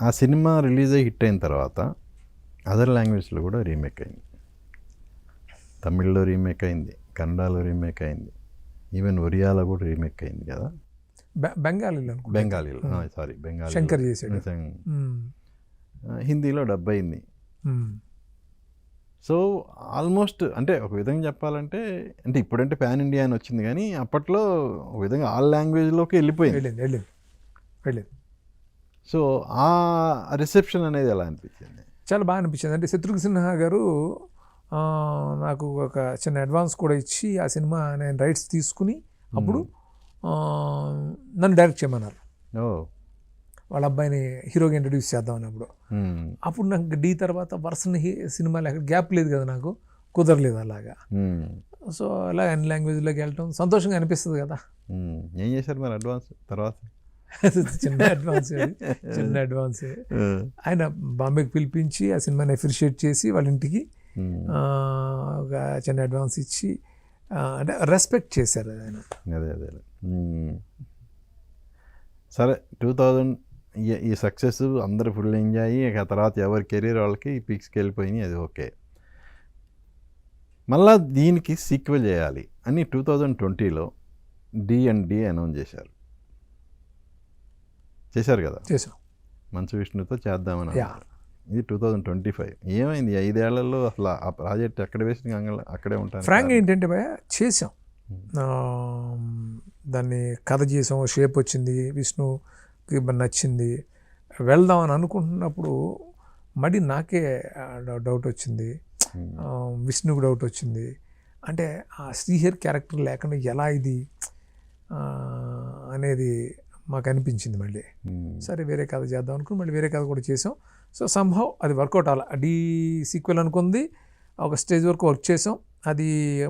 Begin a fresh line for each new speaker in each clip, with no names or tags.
ఆ cinema release అయ్యి hit అయిన తర్వాత అదర్ లాంగ్వేజ్లో కూడా రీమేక్ అయింది. తమిళ్లో రీమేక్ అయింది, కన్నడలో రీమేక్ అయింది, ఈవెన్ ఒరియాలో కూడా రీమేక్ అయింది కదా.
బెంగాలీలో
సారీ బెంగాలీ,
శంకర్ చేసాడు.
హిందీలో డబ్ అయింది. సో ఆల్మోస్ట్ అంటే ఒక విధంగా చెప్పాలంటే అంటే ఇప్పుడంటే పాన్ ఇండియా అని వచ్చింది, కానీ అప్పట్లో ఒక విధంగా ఆల్ లాంగ్వేజ్లోకి వెళ్ళిపోయింది. సో ఆ రిసెప్షన్ అనేది ఎలా అనిపించింది?
చాలా బాగా అనిపించింది. అంటే శత్రుఘ్న సిన్హా గారు నాకు ఒక చిన్న అడ్వాన్స్ కూడా ఇచ్చి ఆ సినిమా నేను రైట్స్ తీసుకుని అప్పుడు నన్ను డైరెక్ట్ చేయమన్నారు. వాళ్ళ అబ్బాయిని హీరోగా ఇంట్రడ్యూస్ చేద్దామని. అప్పుడు నాకు డీ తర్వాత వరుసని సినిమాలు ఎక్కడ గ్యాప్ లేదు కదా, నాకు కుదరలేదు అలాగా. సో అలా అన్ని లాంగ్వేజ్లోకి వెళ్ళటం సంతోషంగా అనిపిస్తుంది కదా.
ఏం చేశారు మరి అడ్వాన్స్ తర్వాత?
చిన్న అడ్వాన్స్ ఆయన బాంబేకి పిలిపించి ఆ సినిమాని అప్రిషియేట్ చేసి వాళ్ళ ఇంటికి ఒక చిన్న అడ్వాన్స్ ఇచ్చి అంటే రెస్పెక్ట్ చేశారు ఆయన.
అదే సరే 2000 ఈ సక్సెస్ అందరూ ఫుల్ ఎంజాయ్, ఆ తర్వాత ఎవరి కెరీర్ వాళ్ళకి పీక్స్కి వెళ్ళిపోయినాయి, అది ఓకే. మళ్ళా దీనికి సీక్వెల్ చేయాలి అని 2020లో D&D అనౌన్స్ చేశారు కదా.
చేసాం,
మంచు విష్ణుతో చేద్దామని. ఇది 2025. ఏమైంది 5 ఏళ్లలో? అసలు ఆ ప్రాజెక్ట్ ఎక్కడ వేసిన అక్కడే ఉంటాను.
ఫ్రాంక్ ఏంటంటే భయ చేసాం, దాన్ని కథ చేసాం, షేప్ వచ్చింది, విష్ణుకి నచ్చింది, వెళ్దామని అనుకుంటున్నప్పుడు మళ్ళీ నాకే డౌట్ వచ్చింది, విష్ణుకు డౌట్ వచ్చింది. అంటే ఆ శ్రీహరి క్యారెక్టర్ లేకుండా ఎలా ఇది అనేది మాకు అనిపించింది. మళ్ళీ సరే వేరే కథ చేద్దాం అనుకుని మళ్ళీ వేరే కథ కూడా చేసాం. సో సంహవ్ అది వర్కౌట్ అవ్వాలి. డీ సీక్వెల్ అనుకుంది, ఒక స్టేజ్ వరకు వర్క్ చేసాం, అది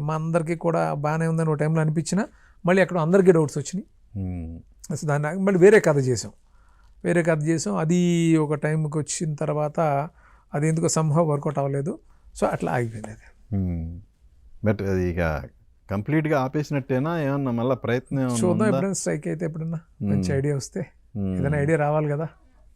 మా అందరికీ కూడా బాగానే ఉందని ఒక టైంలో అనిపించిన మళ్ళీ అక్కడ అందరికీ డౌట్స్ వచ్చినాయి. సో దాన్ని మళ్ళీ వేరే కథ చేసాం, అది ఒక టైంకి వచ్చిన తర్వాత అది ఎందుకో సంహవ్ వర్కౌట్ అవ్వలేదు. సో అట్లా ఆగిపోయింది అది.
బట్ అది ఇక కంప్లీట్గా ఆపేసినట్టేనా? ఏమన్నా మళ్ళీ ప్రయత్నం
చూద్దాం, ఎప్పుడైనా స్ట్రైక్ అయితే ఎప్పుడన్నా మంచి ఐడియా వస్తే, ఏదైనా ఐడియా రావాలి కదా.